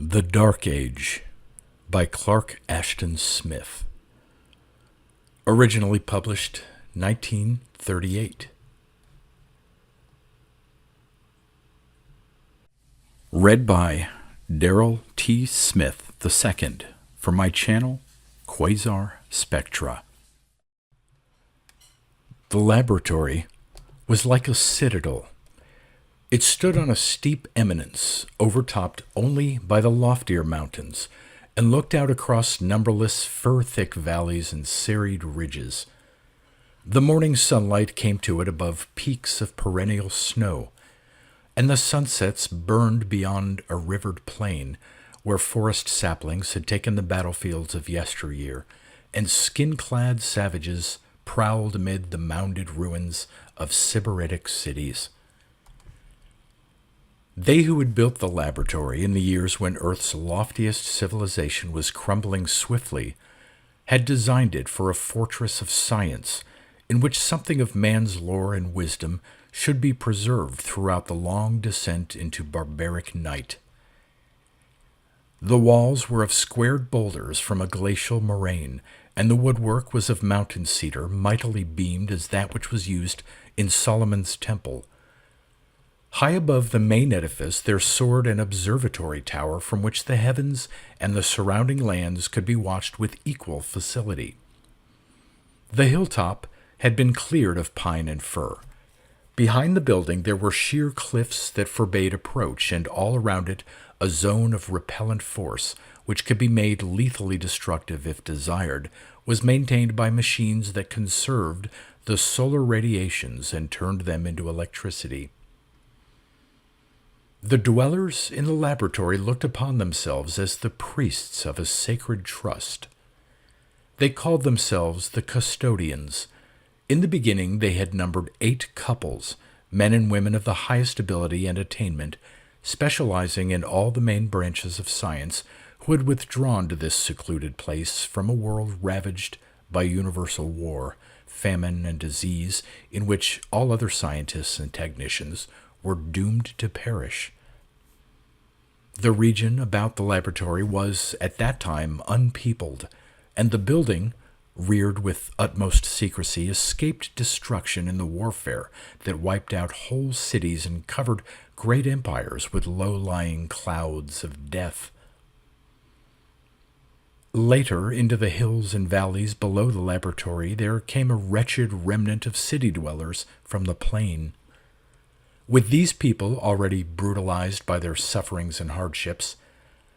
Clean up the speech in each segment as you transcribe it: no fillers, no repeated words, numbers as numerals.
The Dark Age by Clark Ashton Smith. Originally published 1938. Read by Darrell T. Smith II for my channel, Quasar Spectra. The laboratory was like a citadel. It stood on a steep eminence, overtopped only by the loftier mountains, and looked out across numberless fir-thick valleys and serried ridges. The morning sunlight came to it above peaks of perennial snow, and the sunsets burned beyond a rivered plain where forest saplings had taken the battlefields of yesteryear, and skin-clad savages prowled amid the mounded ruins of Sybaritic cities. They who had built the laboratory in the years when Earth's loftiest civilization was crumbling swiftly had designed it for a fortress of science in which something of man's lore and wisdom should be preserved throughout the long descent into barbaric night. The walls were of squared boulders from a glacial moraine, and the woodwork was of mountain cedar mightily beamed as that which was used in Solomon's temple. High above the main edifice there soared an observatory tower from which the heavens and the surrounding lands could be watched with equal facility. The hilltop had been cleared of pine and fir. Behind the building there were sheer cliffs that forbade approach, and all around it a zone of repellent force, which could be made lethally destructive if desired, was maintained by machines that conserved the solar radiations and turned them into electricity. The dwellers in the laboratory looked upon themselves as the priests of a sacred trust. They called themselves the custodians. In the beginning they had numbered 8 couples, men and women of the highest ability and attainment, specializing in all the main branches of science, who had withdrawn to this secluded place from a world ravaged by universal war, famine, and disease, in which all other scientists and technicians were doomed to perish. The region about the laboratory was, at that time, unpeopled, and the building, reared with utmost secrecy, escaped destruction in the warfare that wiped out whole cities and covered great empires with low-lying clouds of death. Later, into the hills and valleys below the laboratory, there came a wretched remnant of city dwellers from the plain. With these people already brutalized by their sufferings and hardships,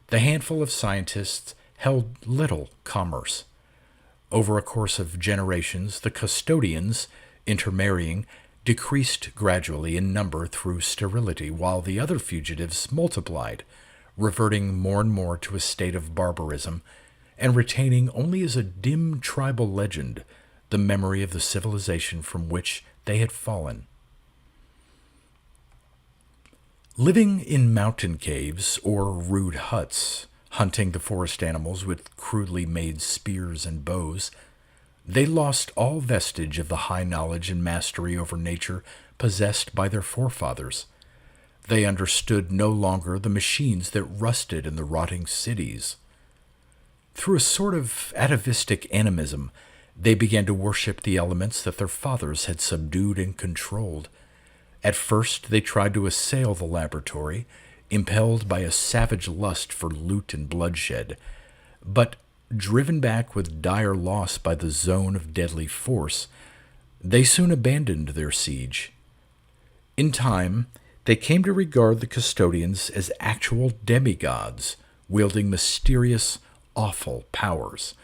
the handful of scientists held little commerce. Over a course of generations, the custodians, intermarrying, decreased gradually in number through sterility, while the other fugitives multiplied, reverting more and more to a state of barbarism, and retaining only as a dim tribal legend the memory of the civilization from which they had fallen. Living in mountain caves or rude huts, hunting the forest animals with crudely made spears and bows, they lost all vestige of the high knowledge and mastery over nature possessed by their forefathers. They understood no longer the machines that rusted in the rotting cities. Through a sort of atavistic animism, they began to worship the elements that their fathers had subdued and controlled. At first, they tried to assail the laboratory, impelled by a savage lust for loot and bloodshed, but driven back with dire loss by the zone of deadly force, they soon abandoned their siege. In time, they came to regard the custodians as actual demigods, wielding mysterious, awful powers,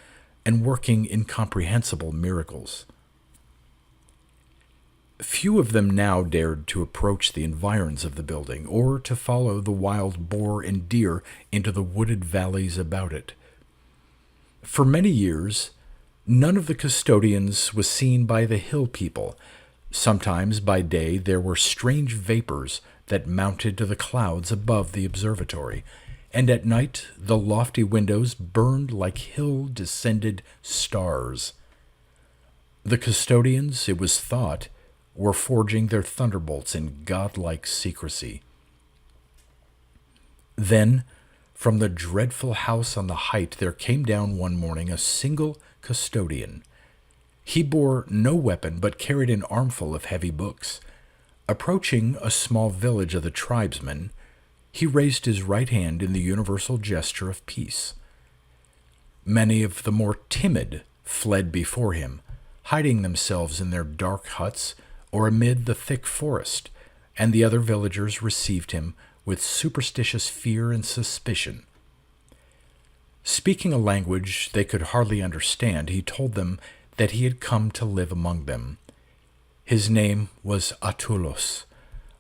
and working incomprehensible miracles. Few of them now dared to approach the environs of the building, or to follow the wild boar and deer into the wooded valleys about it. For many years, none of the custodians was seen by the hill people. Sometimes by day there were strange vapors that mounted to the clouds above the observatory, and at night the lofty windows burned like hill-descended stars. The custodians, it was thought, were forging their thunderbolts in godlike secrecy. Then, From the dreadful house on the height there came down one morning a single custodian. He bore no weapon, but carried an armful of heavy books. Approaching a small village of the tribesmen, he raised his right hand in the universal gesture of peace. Many of the more timid fled before him, hiding themselves in their dark huts or amid the thick forest, and the other villagers received him with superstitious fear and suspicion. Speaking a language they could hardly understand, he told them that he had come to live among them. His name was Attulos.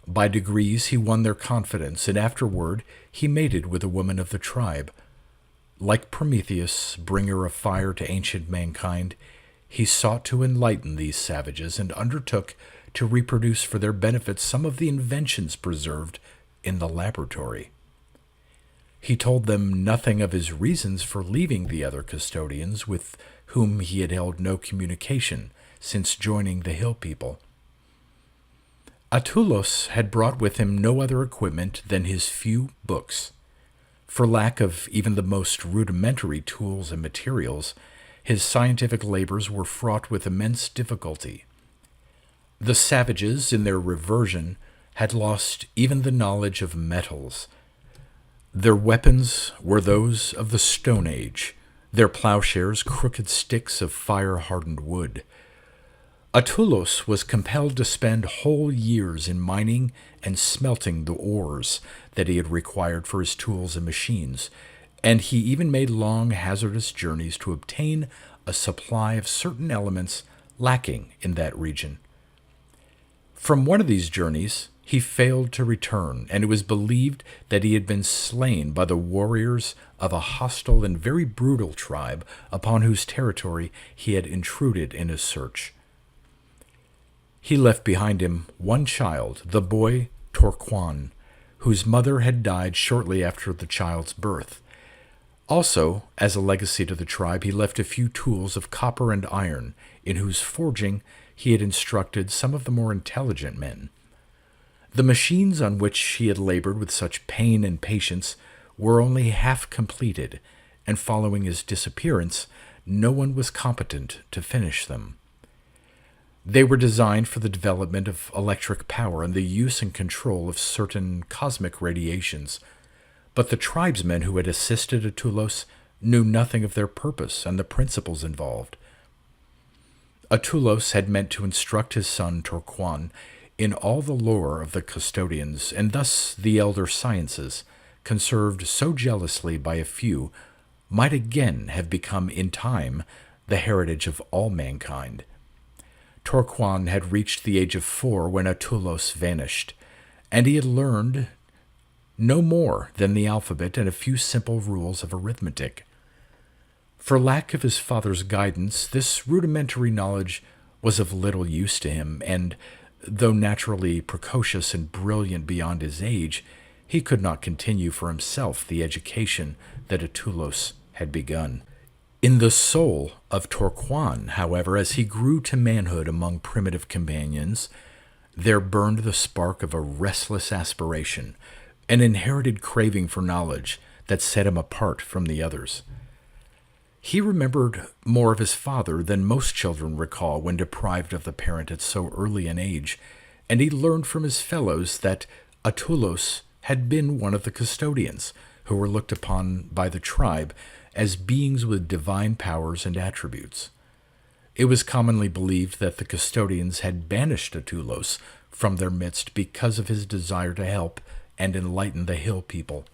By degrees he won their confidence, and afterward he mated with a woman of the tribe. Like Prometheus, bringer of fire to ancient mankind, he sought to enlighten these savages and undertook to reproduce for their benefit some of the inventions preserved in the laboratory. He told them nothing of his reasons for leaving the other custodians, with whom he had held no communication since joining the hill people. Attulos had brought with him no other equipment than his few books. For lack of even the most rudimentary tools and materials, his scientific labors were fraught with immense difficulty. The savages, in their reversion, had lost even the knowledge of metals. Their weapons were those of the Stone Age, their plowshares crooked sticks of fire-hardened wood. Attulos was compelled to spend whole years in mining and smelting the ores that he had required for his tools and machines, and he even made long, hazardous journeys to obtain a supply of certain elements lacking in that region. From one of these journeys, he failed to return, and it was believed that he had been slain by the warriors of a hostile and very brutal tribe upon whose territory he had intruded in his search. He left behind him one child, the boy Torquan, whose mother had died shortly after the child's birth. Also, as a legacy to the tribe, he left a few tools of copper and iron, in whose forging he had instructed some of the more intelligent men. The machines on which he had labored with such pain and patience were only half completed, and following his disappearance, no one was competent to finish them. They were designed for the development of electric power and the use and control of certain cosmic radiations, but the tribesmen who had assisted Attulos knew nothing of their purpose and the principles involved. Attulos had meant to instruct his son Torquan in all the lore of the custodians, and thus the elder sciences, conserved so jealously by a few, might again have become in time the heritage of all mankind. Torquan had reached the age of 4 when Attulos vanished, and he had learned no more than the alphabet and a few simple rules of arithmetic. For lack of his father's guidance, this rudimentary knowledge was of little use to him, and though naturally precocious and brilliant beyond his age, he could not continue for himself the education that Attulos had begun. In the soul of Torquan, however, as he grew to manhood among primitive companions, there burned the spark of a restless aspiration, an inherited craving for knowledge that set him apart from the others. He remembered more of his father than most children recall when deprived of the parent at so early an age, and he learned from his fellows that Attulos had been one of the custodians, who were looked upon by the tribe as beings with divine powers and attributes. It was commonly believed that the custodians had banished Attulos from their midst because of his desire to help and enlighten the hill people.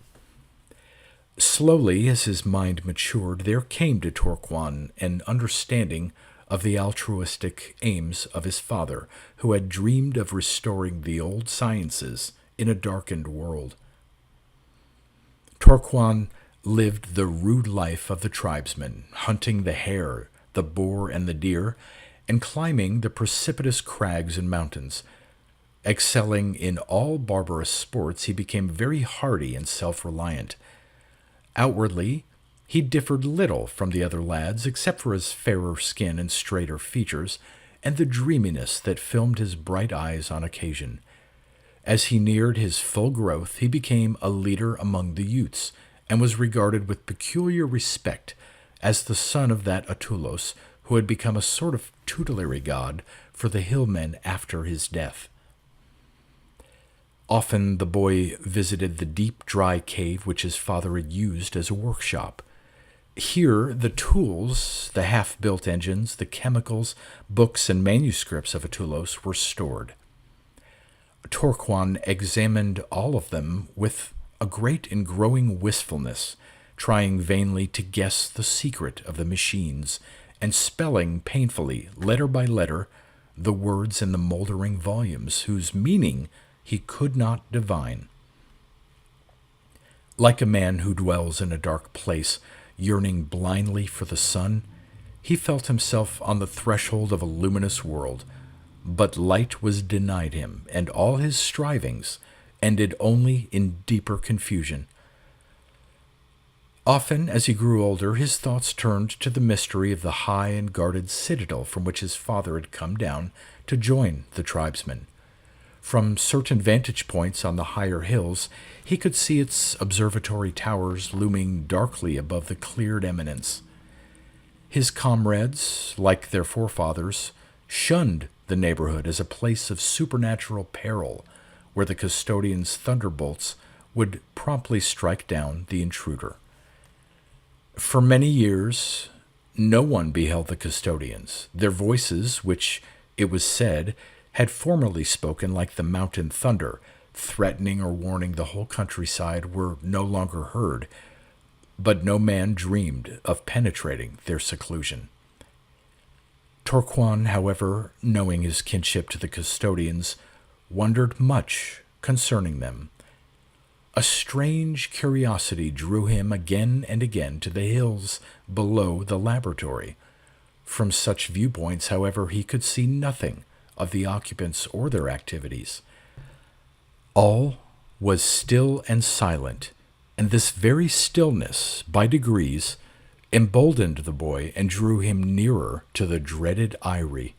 Slowly, as his mind matured, there came to Torquan an understanding of the altruistic aims of his father, who had dreamed of restoring the old sciences in a darkened world. Torquan lived the rude life of the tribesmen, hunting the hare, the boar, and the deer, and climbing the precipitous crags and mountains. Excelling in all barbarous sports, he became very hardy and self-reliant. Outwardly, he differed little from the other lads, except for his fairer skin and straighter features, and the dreaminess that filmed his bright eyes on occasion. As he neared his full growth, he became a leader among the Utes, and was regarded with peculiar respect as the son of that Attulos who had become a sort of tutelary god for the hillmen after his death. Often the boy visited the deep, dry cave which his father had used as a workshop. Here, the tools, the half-built engines, the chemicals, books, and manuscripts of Attulos were stored. Torquan examined all of them with a great and growing wistfulness, trying vainly to guess the secret of the machines, and spelling painfully, letter by letter, the words in the moldering volumes, whose meaning he could not divine. Like a man who dwells in a dark place, yearning blindly for the sun, he felt himself on the threshold of a luminous world, but light was denied him, and all his strivings ended only in deeper confusion. Often, as he grew older, his thoughts turned to the mystery of the high and guarded citadel from which his father had come down to join the tribesmen. From certain vantage points on the higher hills, he could see its observatory towers looming darkly above the cleared eminence. His comrades, like their forefathers, shunned the neighborhood as a place of supernatural peril, where the custodian's thunderbolts would promptly strike down the intruder. For many years, no one beheld the custodians. Their voices, which, it was said, had formerly spoken like the mountain thunder, threatening or warning the whole countryside, were no longer heard, but no man dreamed of penetrating their seclusion. Torquan, however, knowing his kinship to the custodians, wondered much concerning them. A strange curiosity drew him again and again to the hills below the laboratory. From such viewpoints, however, he could see nothing of the occupants or their activities. All was still and silent, and this very stillness, by degrees, emboldened the boy and drew him nearer to the dreaded eyrie.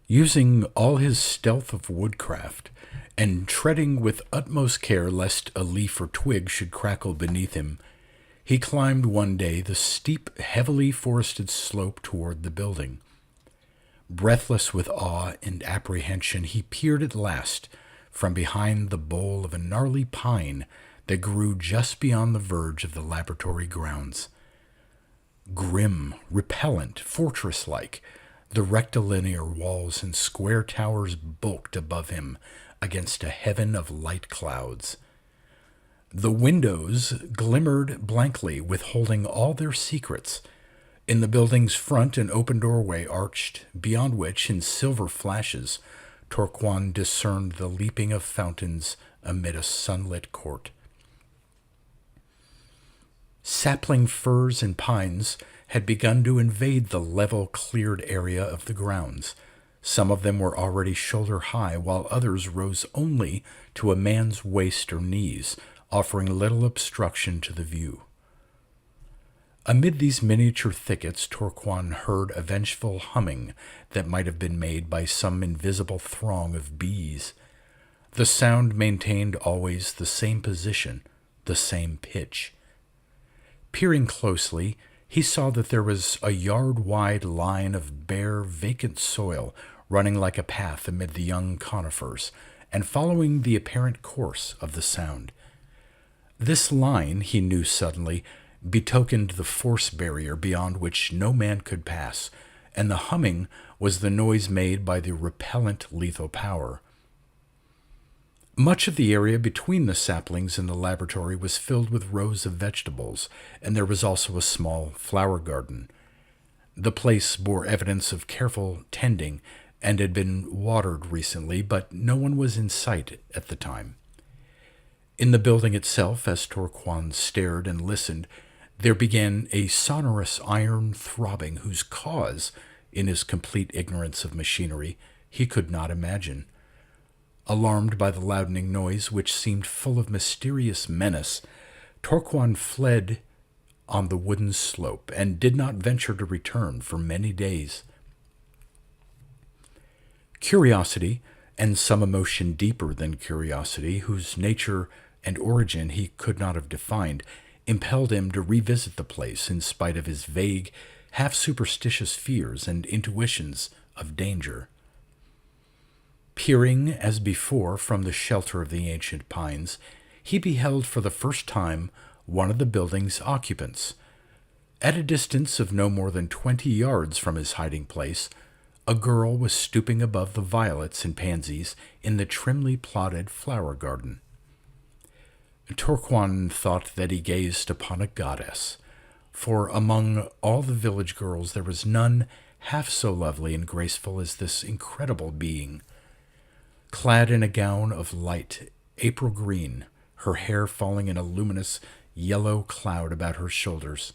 Using all his stealth of woodcraft, and treading with utmost care lest a leaf or twig should crackle beneath him, he climbed one day the steep, heavily forested slope toward the building. Breathless with awe and apprehension, he peered at last from behind the bole of a gnarly pine that grew just beyond the verge of the laboratory grounds. Grim, repellent, fortress-like, the rectilinear walls and square towers bulked above him against a heaven of light clouds. The windows glimmered blankly, withholding all their secrets. In the building's front, an open doorway arched, beyond which, in silver flashes, Torquan discerned the leaping of fountains amid a sunlit court. Sapling firs and pines had begun to invade the level, cleared area of the grounds. Some of them were already shoulder-high, while others rose only to a man's waist or knees, offering little obstruction to the view. Amid these miniature thickets, Torquan heard a vengeful humming that might have been made by some invisible throng of bees. The sound maintained always the same position, the same pitch. Peering closely, he saw that there was a yard-wide line of bare, vacant soil running like a path amid the young conifers, and following the apparent course of the sound. This line, he knew suddenly, betokened the force barrier beyond which no man could pass, and the humming was the noise made by the repellent lethal power. Much of the area between the saplings and the laboratory was filled with rows of vegetables, and there was also a small flower garden. The place bore evidence of careful tending and had been watered recently, but no one was in sight at the time. In the building itself, as Torquan stared and listened, there began a sonorous iron throbbing whose cause, in his complete ignorance of machinery, he could not imagine. Alarmed by the loudening noise, which seemed full of mysterious menace, Torquan fled on the wooden slope and did not venture to return for many days. Curiosity, and some emotion deeper than curiosity, whose nature and origin he could not have defined, impelled him to revisit the place in spite of his vague, half-superstitious fears and intuitions of danger. Peering, as before, from the shelter of the ancient pines, he beheld for the first time one of the building's occupants. At a distance of no more than 20 yards from his hiding place, a girl was stooping above the violets and pansies in the trimly plotted flower garden. Torquato thought that he gazed upon a goddess, for among all the village girls there was none half so lovely and graceful as this incredible being. Clad in a gown of light April green, her hair falling in a luminous yellow cloud about her shoulders,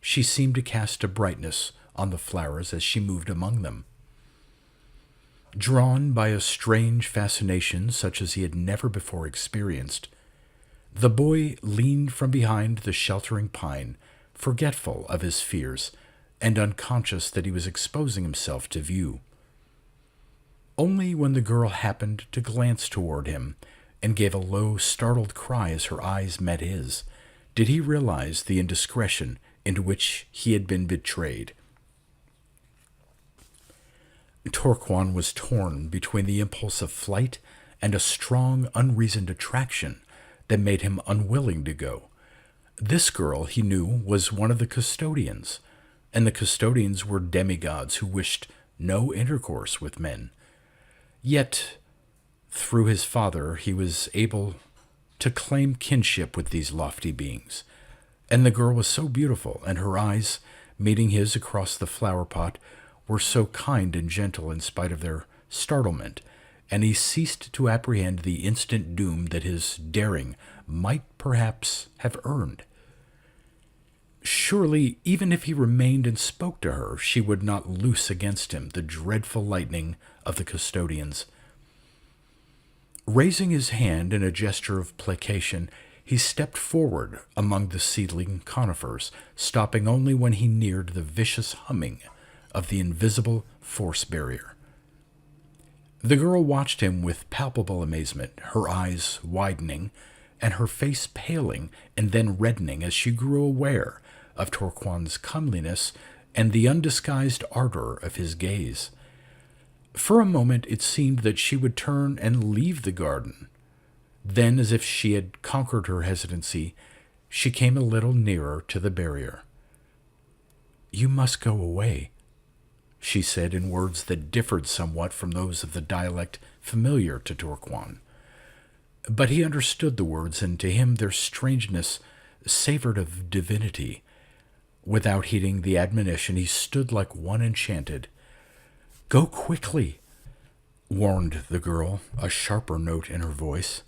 she seemed to cast a brightness on the flowers as she moved among them. Drawn by a strange fascination such as he had never before experienced, the boy leaned from behind the sheltering pine, forgetful of his fears and unconscious that he was exposing himself to view. Only when the girl happened to glance toward him and gave a low, startled cry as her eyes met his, did he realize the indiscretion into which he had been betrayed. Torquato was torn between the impulse of flight and a strong, unreasoned attraction that made him unwilling to go. This girl, he knew, was one of the custodians, and the custodians were demigods who wished no intercourse with men. Yet, through his father, he was able to claim kinship with these lofty beings, and the girl was so beautiful, and her eyes, meeting his across the flower pot, were so kind and gentle in spite of their startlement, and he ceased to apprehend the instant doom that his daring might perhaps have earned. Surely, even if he remained and spoke to her, she would not loose against him the dreadful lightning of the custodians. Raising his hand in a gesture of placation, he stepped forward among the seedling conifers, stopping only when he neared the vicious humming of the invisible force barrier. The girl watched him with palpable amazement, her eyes widening and her face paling and then reddening as she grew aware of Torquato's comeliness and the undisguised ardor of his gaze. For a moment it seemed that she would turn and leave the garden. Then, as if she had conquered her hesitancy, she came a little nearer to the barrier. "You must go away," she said in words that differed somewhat from those of the dialect familiar to Torquato. But he understood the words, and to him their strangeness savored of divinity. Without heeding the admonition, he stood like one enchanted. "Go quickly," warned the girl, a sharper note in her voice.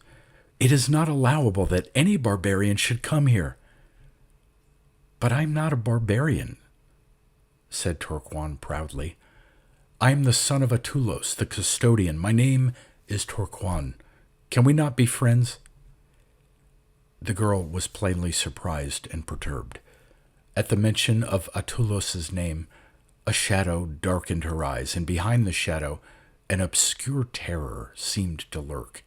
"It is not allowable that any barbarian should come here." "But I am not a barbarian," said Torquato proudly. "I am the son of Atulos, the custodian. My name is Torquato. Can we not be friends?" The girl was plainly surprised and perturbed. At the mention of Atulos's name, a shadow darkened her eyes, and behind the shadow an obscure terror seemed to lurk.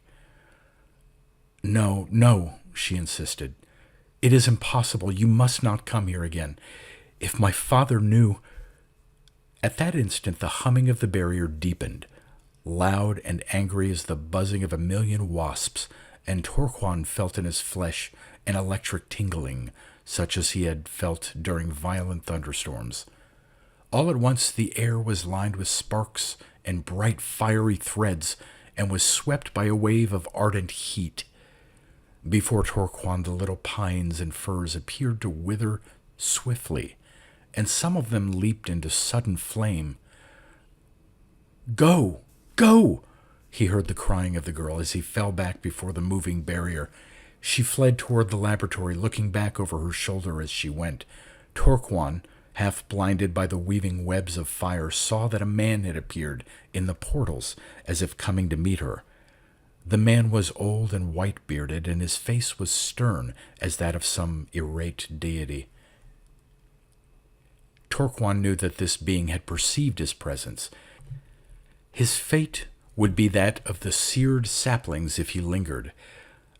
"No, no," she insisted. "It is impossible. You must not come here again. If my father knew—" At that instant the humming of the barrier deepened, loud and angry as the buzzing of a million wasps, and Torquato felt in his flesh an electric tingling, such as he had felt during violent thunderstorms. All at once the air was lined with sparks and bright fiery threads, and was swept by a wave of ardent heat. Before Torquato the little pines and firs appeared to wither swiftly, and some of them leaped into sudden flame. "Go! Go!" he heard the crying of the girl as he fell back before the moving barrier. She fled toward the laboratory, looking back over her shoulder as she went. Torquato, half blinded by the weaving webs of fire, saw that a man had appeared in the portals as if coming to meet her. The man was old and white-bearded, and his face was stern as that of some irate deity. Torquato knew that this being had perceived his presence. His fate would be that of the seared saplings if he lingered.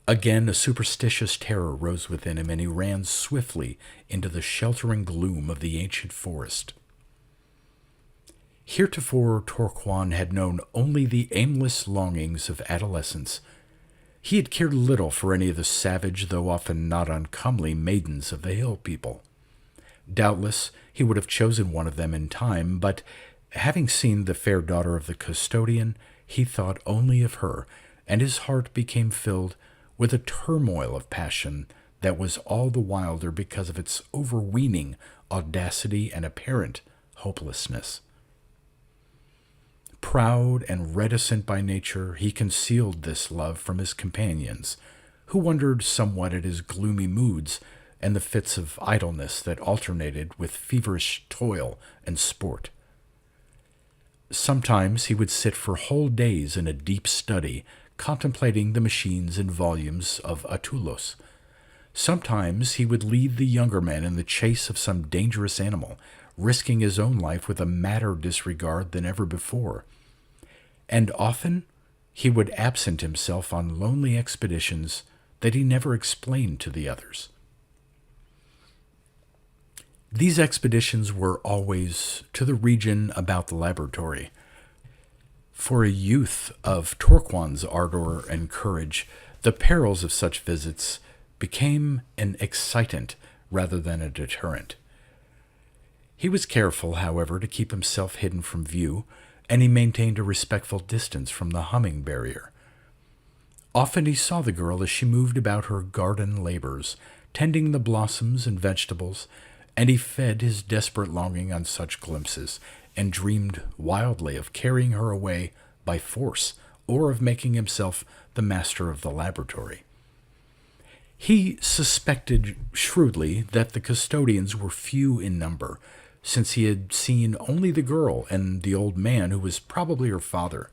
Again, a superstitious terror rose within him, and he ran swiftly into the sheltering gloom of the ancient forest. Heretofore, Torquan had known only the aimless longings of adolescence. He had cared little for any of the savage, though often not uncomely, maidens of the hill people. Doubtless, he would have chosen one of them in time, but having seen the fair daughter of the custodian, he thought only of her, and his heart became filled with a turmoil of passion that was all the wilder because of its overweening audacity and apparent hopelessness. Proud and reticent by nature, he concealed this love from his companions, who wondered somewhat at his gloomy moods and the fits of idleness that alternated with feverish toil and sport. Sometimes he would sit for whole days in a deep study, contemplating the machines and volumes of Attulos. Sometimes he would lead the younger men in the chase of some dangerous animal, risking his own life with a madder disregard than ever before. And often he would absent himself on lonely expeditions that he never explained to the others. These expeditions were always to the region about the laboratory. For a youth of Torquan's ardor and courage, the perils of such visits became an excitant rather than a deterrent. He was careful, however, to keep himself hidden from view, and he maintained a respectful distance from the humming barrier. Often he saw the girl as she moved about her garden labors, tending the blossoms and vegetables, and he fed his desperate longing on such glimpses, and dreamed wildly of carrying her away by force, or of making himself the master of the laboratory. He suspected shrewdly that the custodians were few in number, since he had seen only the girl and the old man who was probably her father.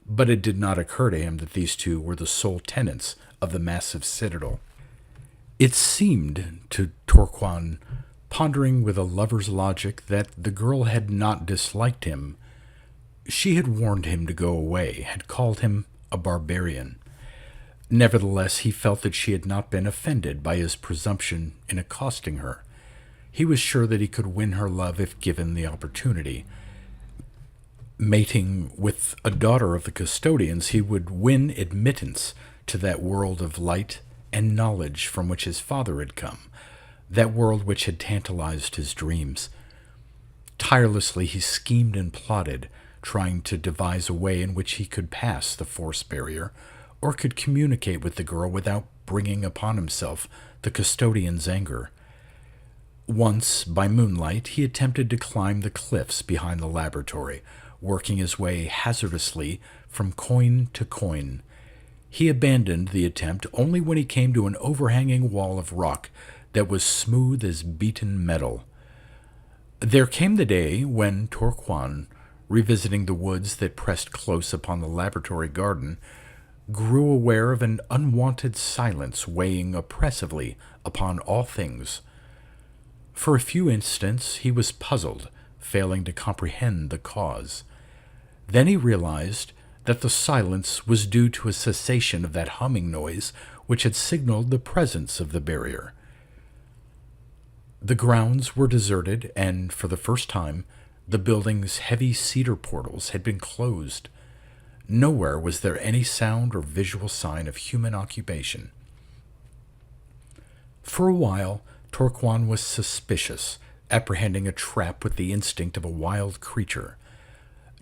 But it did not occur to him that these two were the sole tenants of the massive citadel. It seemed to Torquan, pondering with a lover's logic, that the girl had not disliked him. She had warned him to go away, had called him a barbarian. Nevertheless, he felt that she had not been offended by his presumption in accosting her. He was sure that he could win her love if given the opportunity. Mating with a daughter of the custodians, he would win admittance to that world of light and knowledge from which his father had come, that world which had tantalized his dreams. Tirelessly he schemed and plotted, trying to devise a way in which he could pass the force barrier, or could communicate with the girl without bringing upon himself the custodian's anger. Once, by moonlight, he attempted to climb the cliffs behind the laboratory, working his way hazardously from coign to coign. He abandoned the attempt only when he came to an overhanging wall of rock that was smooth as beaten metal. There came the day when Torquan, revisiting the woods that pressed close upon the laboratory garden, grew aware of an unwonted silence weighing oppressively upon all things. For a few instants he was puzzled, failing to comprehend the cause. Then he realized that the silence was due to a cessation of that humming noise which had signaled the presence of the barrier. The grounds were deserted, and for the first time, the building's heavy cedar portals had been closed. Nowhere was there any sound or visual sign of human occupation. For a while, Torquan was suspicious, apprehending a trap with the instinct of a wild creature.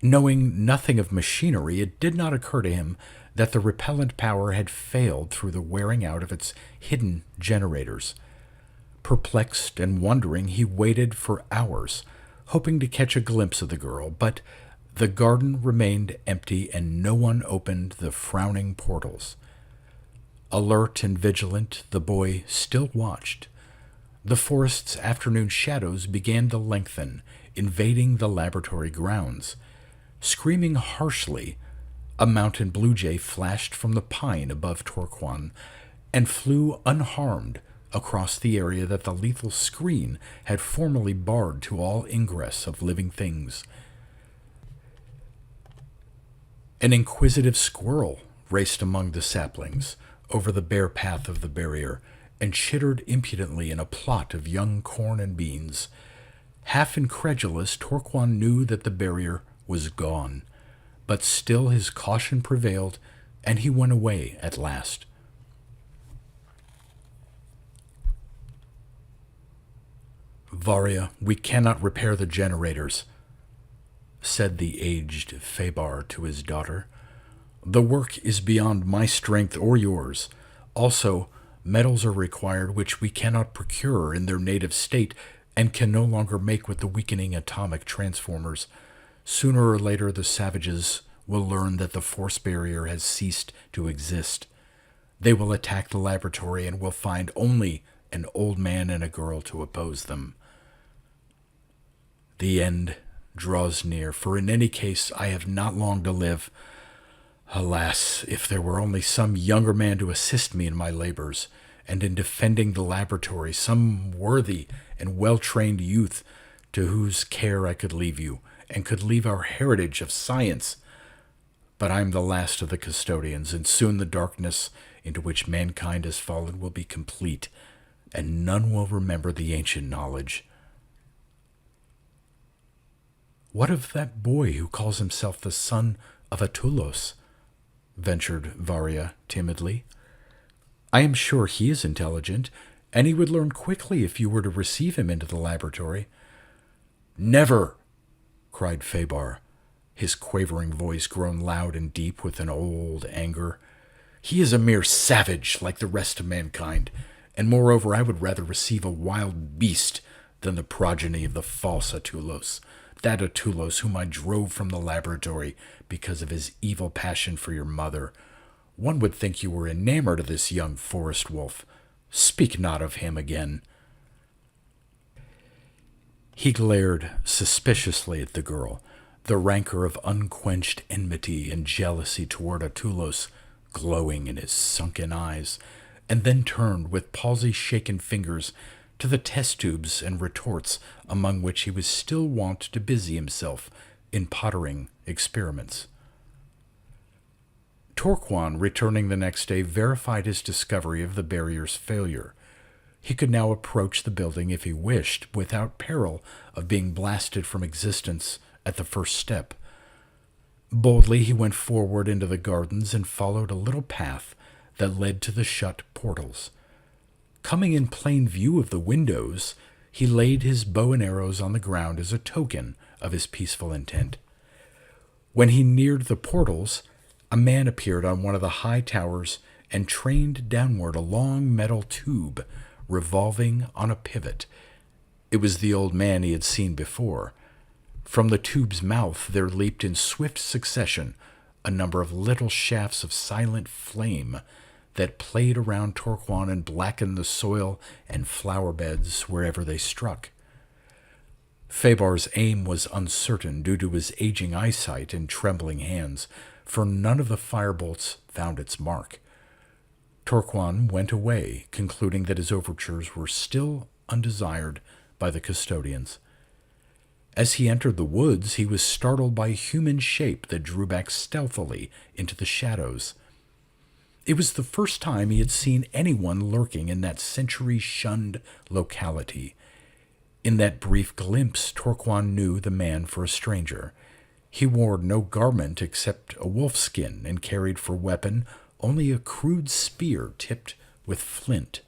Knowing nothing of machinery, it did not occur to him that the repellent power had failed through the wearing out of its hidden generators. Perplexed and wondering, he waited for hours, hoping to catch a glimpse of the girl, but the garden remained empty and no one opened the frowning portals. Alert and vigilant, the boy still watched. The forest's afternoon shadows began to lengthen, invading the laboratory grounds. Screaming harshly, a mountain blue jay flashed from the pine above Torquan and flew unharmed across the area that the lethal screen had formerly barred to all ingress of living things. An inquisitive squirrel raced among the saplings, over the bare path of the barrier and chittered impudently in a plot of young corn and beans. Half incredulous, Torquan knew that the barrier was gone, but still his caution prevailed, and he went away at last. "Varia, we cannot repair the generators," said the aged Fabar to his daughter. "The work is beyond my strength or yours. Also, metals are required which we cannot procure in their native state and can no longer make with the weakening atomic transformers. Sooner or later, the savages will learn that the force barrier has ceased to exist. They will attack the laboratory and will find only an old man and a girl to oppose them. The end draws near, for in any case I have not long to live. Alas, if there were only some younger man to assist me in my labors, and in defending the laboratory, some worthy and well-trained youth to whose care I could leave you, and could leave our heritage of science. But I am the last of the custodians, and soon the darkness into which mankind has fallen will be complete, and none will remember the ancient knowledge." "What of that boy who calls himself the son of Atulos?" ventured Varia timidly. "I am sure he is intelligent, and he would learn quickly if you were to receive him into the laboratory." "Never!" cried Fabar, his quavering voice grown loud and deep with an old anger. "He is a mere savage like the rest of mankind, and moreover I would rather receive a wild beast than the progeny of the false Atulos, that Atulos whom I drove from the laboratory because of his evil passion for your mother. One would think you were enamored of this young forest wolf. Speak not of him again." He glared suspiciously at the girl, the rancor of unquenched enmity and jealousy toward Atulos glowing in his sunken eyes, and then turned with palsy-shaken fingers to the test tubes and retorts among which he was still wont to busy himself in pottering experiments. Torquan, returning the next day, verified his discovery of the barrier's failure. He could now approach the building if he wished, without peril of being blasted from existence at the first step. Boldly he went forward into the gardens and followed a little path that led to the shut portals. Coming in plain view of the windows, he laid his bow and arrows on the ground as a token of his peaceful intent. When he neared the portals, a man appeared on one of the high towers and trained downward a long metal tube revolving on a pivot. It was the old man he had seen before. From the tube's mouth there leaped in swift succession a number of little shafts of silent flame that played around Torquan and blackened the soil and flower beds wherever they struck. Fabar's aim was uncertain due to his aging eyesight and trembling hands, for none of the firebolts found its mark. Torquan went away, concluding that his overtures were still undesired by the custodians. As he entered the woods, he was startled by a human shape that drew back stealthily into the shadows. It was the first time he had seen anyone lurking in that century-shunned locality. In that brief glimpse, Torquan knew the man for a stranger. He wore no garment except a wolfskin and carried for weapon only a crude spear tipped with flint.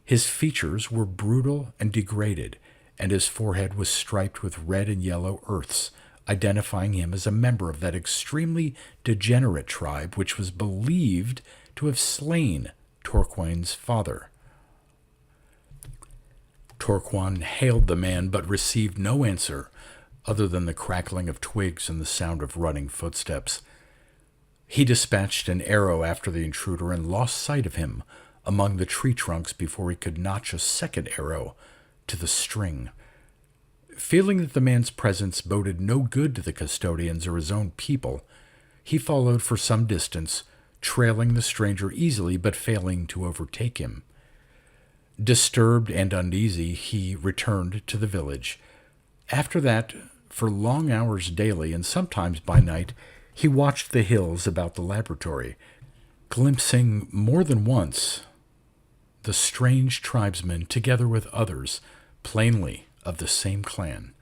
His features were brutal and degraded, and his forehead was striped with red and yellow earths, identifying him as a member of that extremely degenerate tribe which was believed to have slain Torquan's father. Torquan hailed the man, but received no answer other than the crackling of twigs and the sound of running footsteps. He dispatched an arrow after the intruder and lost sight of him among the tree trunks before he could notch a second arrow to the string. Feeling that the man's presence boded no good to the custodians or his own people, he followed for some distance, trailing the stranger easily but failing to overtake him. Disturbed and uneasy, he returned to the village. After that, for long hours daily and sometimes by night, he watched the hills about the laboratory. glimpsing more than once the strange tribesmen together with others, plainly of the same clan.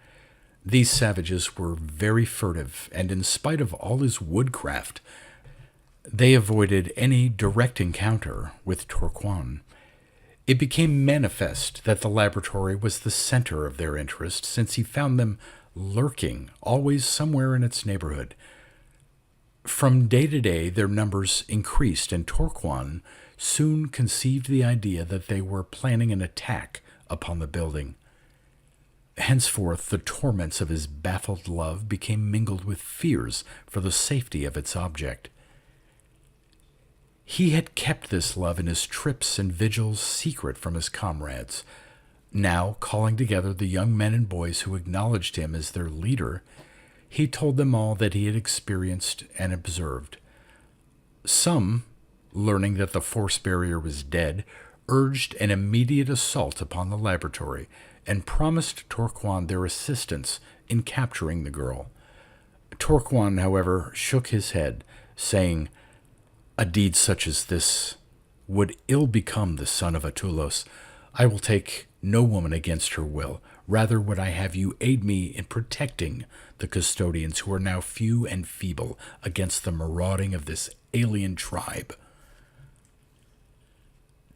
These savages were very furtive, and in spite of all his woodcraft, they avoided any direct encounter with Torquan. It became manifest that the laboratory was the center of their interest, since he found them lurking always somewhere in its neighborhood. From day to day, their numbers increased, and Torquan soon conceived the idea that they were planning an attack upon the building. Henceforth, the torments of his baffled love became mingled with fears for the safety of its object. He had kept this love in his trips and vigils secret from his comrades. Now, calling together the young men and boys who acknowledged him as their leader, he told them all that he had experienced and observed. Some, learning that the force barrier was dead, urged an immediate assault upon the laboratory and promised Torquan their assistance in capturing the girl. Torquan, however, shook his head, saying, "A deed such as this would ill become the son of Attulos. I will take no woman against her will. Rather would I have you aid me in protecting the custodians, who are now few and feeble, against the marauding of this alien tribe."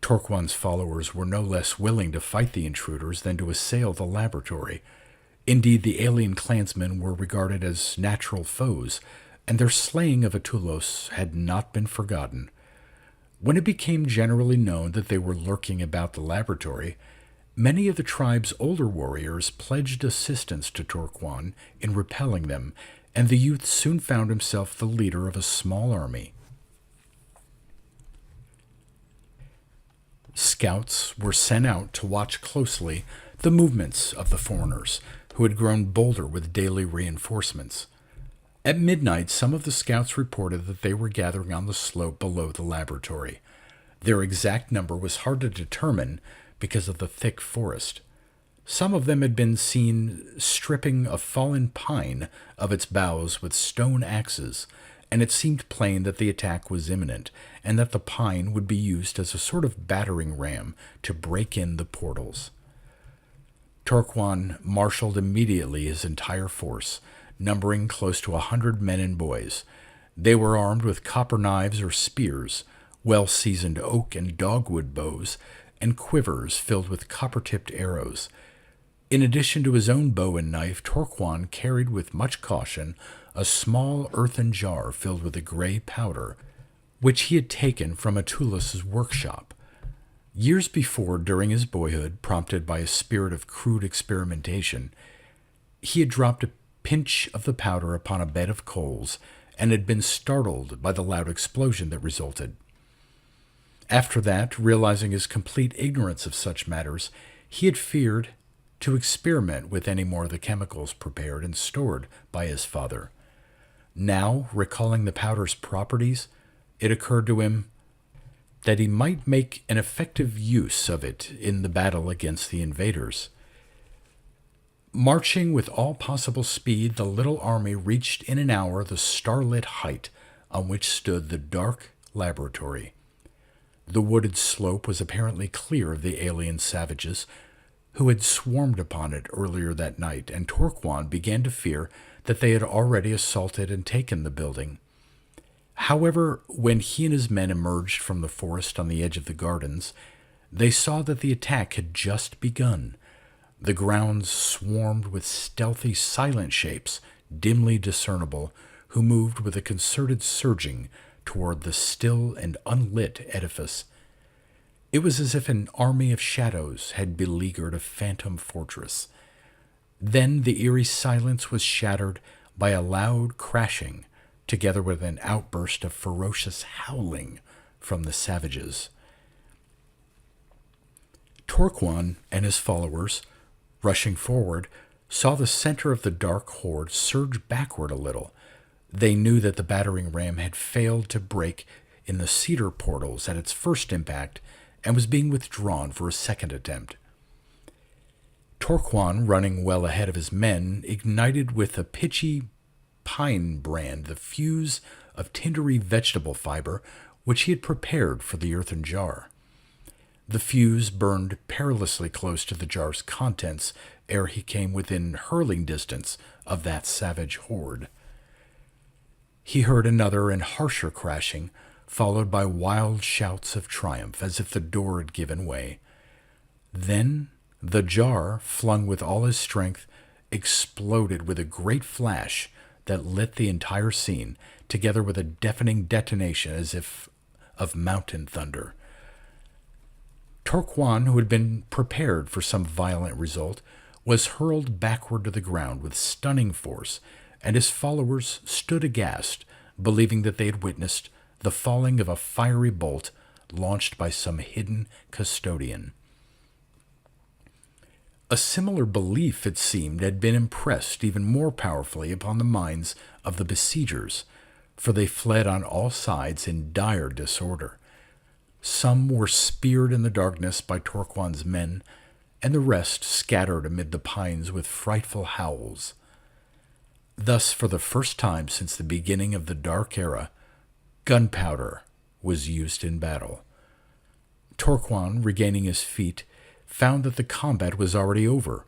Torquan's followers were no less willing to fight the intruders than to assail the laboratory. Indeed, the alien clansmen were regarded as natural foes, and their slaying of Attulos had not been forgotten. When it became generally known that they were lurking about the laboratory, many of the tribe's older warriors pledged assistance to Torquan in repelling them, and the youth soon found himself the leader of a small army. Scouts were sent out to watch closely the movements of the foreigners, who had grown bolder with daily reinforcements. At midnight, some of the scouts reported that they were gathering on the slope below the laboratory. Their exact number was hard to determine because of the thick forest. Some of them had been seen stripping a fallen pine of its boughs with stone axes, and it seemed plain that the attack was imminent, and that the pine would be used as a sort of battering ram to break in the portals. Torquan marshaled immediately his entire force, numbering close to 100 men and boys. They were armed with copper knives or spears, well-seasoned oak and dogwood bows, and quivers filled with copper-tipped arrows. In addition to his own bow and knife, Torquan carried with much caution a small earthen jar filled with a gray powder, which he had taken from Attulos' workshop. Years before, during his boyhood, prompted by a spirit of crude experimentation, he had dropped a pinch of the powder upon a bed of coals and had been startled by the loud explosion that resulted. After that, realizing his complete ignorance of such matters, he had feared to experiment with any more of the chemicals prepared and stored by his father. Now, recalling the powder's properties, it occurred to him that he might make an effective use of it in the battle against the invaders. Marching with all possible speed, the little army reached in an hour the starlit height on which stood the dark laboratory. The wooded slope was apparently clear of the alien savages who had swarmed upon it earlier that night, and Torquan began to fear that they had already assaulted and taken the building. However, when he and his men emerged from the forest on the edge of the gardens, they saw that the attack had just begun. The grounds swarmed with stealthy, silent shapes, dimly discernible, who moved with a concerted surging toward the still and unlit edifice. It was as if an army of shadows had beleaguered a phantom fortress. Then the eerie silence was shattered by a loud crashing, together with an outburst of ferocious howling from the savages. Torquan and his followers, rushing forward, saw the center of the dark horde surge backward a little. They knew that the battering ram had failed to break in the cedar portals at its first impact and was being withdrawn for a second attempt. Torquan, running well ahead of his men, ignited with a pitchy pine brand the fuse of tindery vegetable fiber which he had prepared for the earthen jar. The fuse burned perilously close to the jar's contents ere he came within hurling distance of that savage horde. He heard another and harsher crashing, followed by wild shouts of triumph, as if the door had given way. Then the jar, flung with all his strength, exploded with a great flash that lit the entire scene, together with a deafening detonation as if of mountain thunder. Torquan, who had been prepared for some violent result, was hurled backward to the ground with stunning force, and his followers stood aghast, believing that they had witnessed the falling of a fiery bolt launched by some hidden custodian. A similar belief, it seemed, had been impressed even more powerfully upon the minds of the besiegers, for they fled on all sides in dire disorder. Some were speared in the darkness by Torquan's men, and the rest scattered amid the pines with frightful howls. Thus, for the first time since the beginning of the Dark Era, gunpowder was used in battle. Torquan, regaining his feet, found that the combat was already over.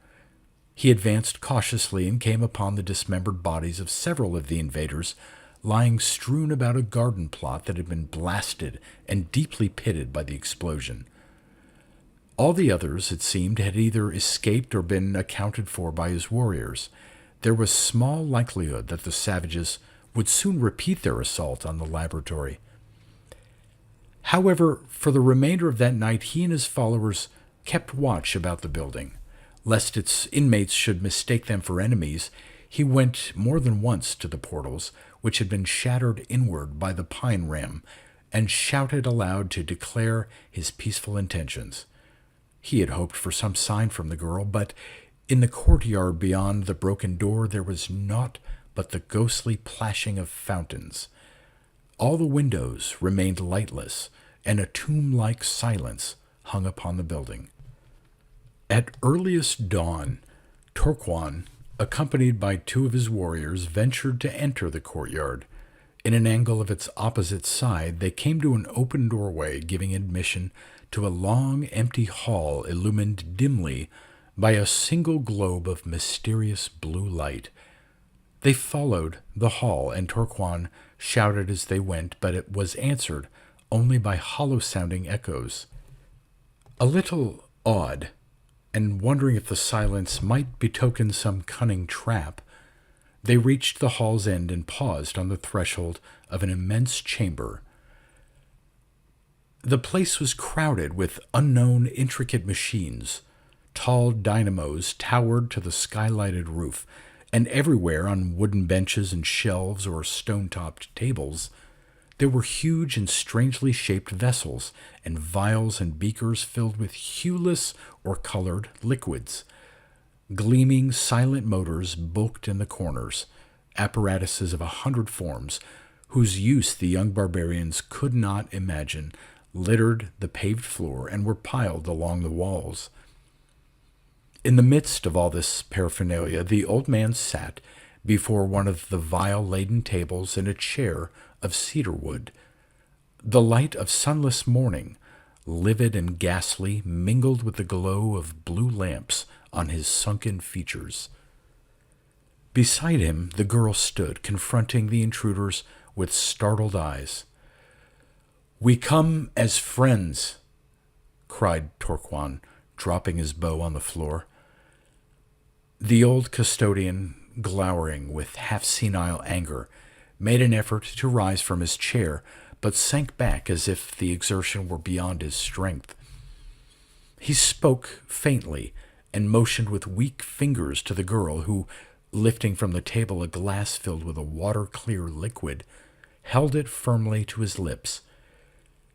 He advanced cautiously and came upon the dismembered bodies of several of the invaders, lying strewn about a garden plot that had been blasted and deeply pitted by the explosion. All the others, it seemed, had either escaped or been accounted for by his warriors. There was small likelihood that the savages would soon repeat their assault on the laboratory. However, for the remainder of that night he and his followers kept watch about the building. Lest its inmates should mistake them for enemies, he went more than once to the portals, which had been shattered inward by the pine ram, and shouted aloud to declare his peaceful intentions. He had hoped for some sign from the girl, but in the courtyard beyond the broken door there was naught but the ghostly plashing of fountains. All the windows remained lightless, and a tomb-like silence hung upon the building. At earliest dawn, Torquan, accompanied by two of his warriors, ventured to enter the courtyard. In an angle of its opposite side, they came to an open doorway giving admission to a long, empty hall illumined dimly by a single globe of mysterious blue light. They followed the hall, and Torquan shouted as they went, but it was answered only by hollow-sounding echoes. A little awed, and wondering if the silence might betoken some cunning trap, they reached the hall's end and paused on the threshold of an immense chamber. The place was crowded with unknown intricate machines. Tall dynamos towered to the skylighted roof, and everywhere on wooden benches and shelves or stone-topped tables there were huge and strangely shaped vessels and vials and beakers filled with hueless or colored liquids. Gleaming, silent motors bulked in the corners, apparatuses of 100 forms, whose use the young barbarians could not imagine, littered the paved floor and were piled along the walls. In the midst of all this paraphernalia, the old man sat before one of the vial-laden tables in a chair of cedar wood. The light of sunless morning, livid and ghastly, mingled with the glow of blue lamps on his sunken features. Beside him the girl stood, confronting the intruders with startled eyes. "We come as friends," cried Torquan, dropping his bow on the floor. The old custodian, glowering with half-senile anger, made an effort to rise from his chair, but sank back as if the exertion were beyond his strength. He spoke faintly and motioned with weak fingers to the girl, who, lifting from the table a glass filled with a water-clear liquid, held it firmly to his lips.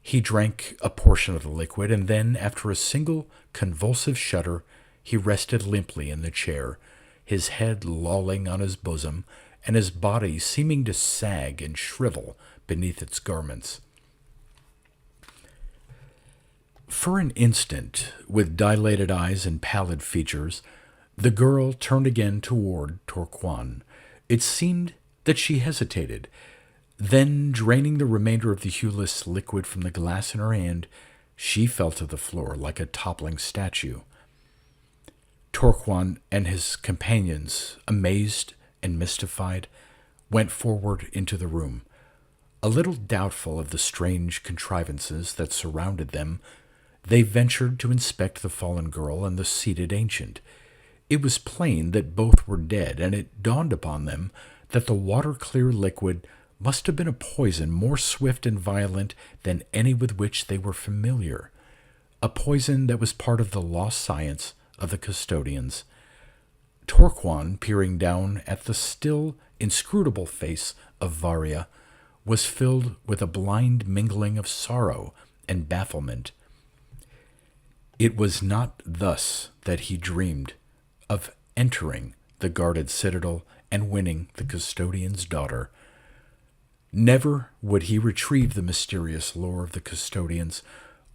He drank a portion of the liquid, and then, after a single convulsive shudder, he rested limply in the chair, his head lolling on his bosom, and his body seeming to sag and shrivel beneath its garments. For an instant, with dilated eyes and pallid features, the girl turned again toward Torquan. It seemed that she hesitated. Then, draining the remainder of the hueless liquid from the glass in her hand, she fell to the floor like a toppling statue. Torquan and his companions, amazed and mystified, went forward into the room. A little doubtful of the strange contrivances that surrounded them, they ventured to inspect the fallen girl and the seated ancient. It was plain that both were dead, and it dawned upon them that the water-clear liquid must have been a poison more swift and violent than any with which they were familiar, a poison that was part of the lost science of the custodians. Torquan, peering down at the still, inscrutable face of Varia, was filled with a blind mingling of sorrow and bafflement. It was not thus that he dreamed of entering the guarded citadel and winning the custodian's daughter. Never would he retrieve the mysterious lore of the custodians,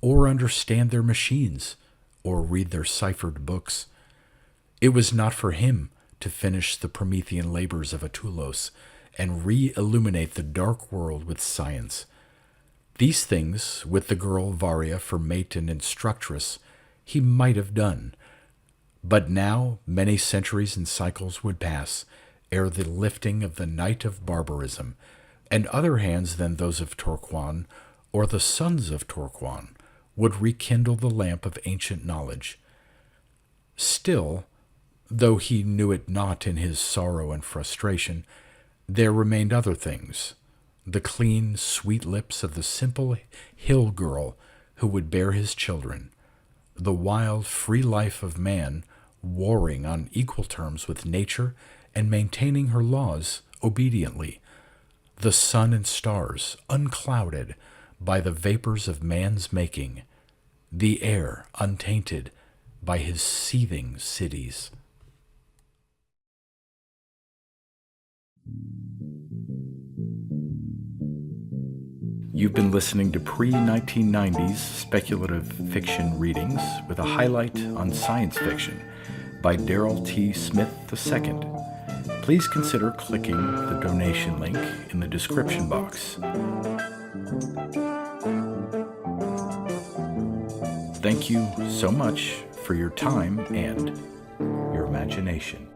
or understand their machines, or read their ciphered books. It was not for him to finish the Promethean labors of Atulos and re-illuminate the dark world with science. These things, with the girl Varia for mate and instructress, he might have done. But now many centuries and cycles would pass ere the lifting of the night of barbarism, and other hands than those of Torquan, or the sons of Torquan, would rekindle the lamp of ancient knowledge. Still, though he knew it not in his sorrow and frustration, there remained other things, the clean, sweet lips of the simple hill girl who would bear his children, the wild, free life of man warring on equal terms with nature and maintaining her laws obediently, the sun and stars unclouded by the vapors of man's making, the air untainted by his seething cities. You've been listening to pre-1990s speculative fiction readings with a highlight on science fiction by Darrell T. Smith II. Please consider clicking the donation link in the description box. Thank you so much for your time and your imagination.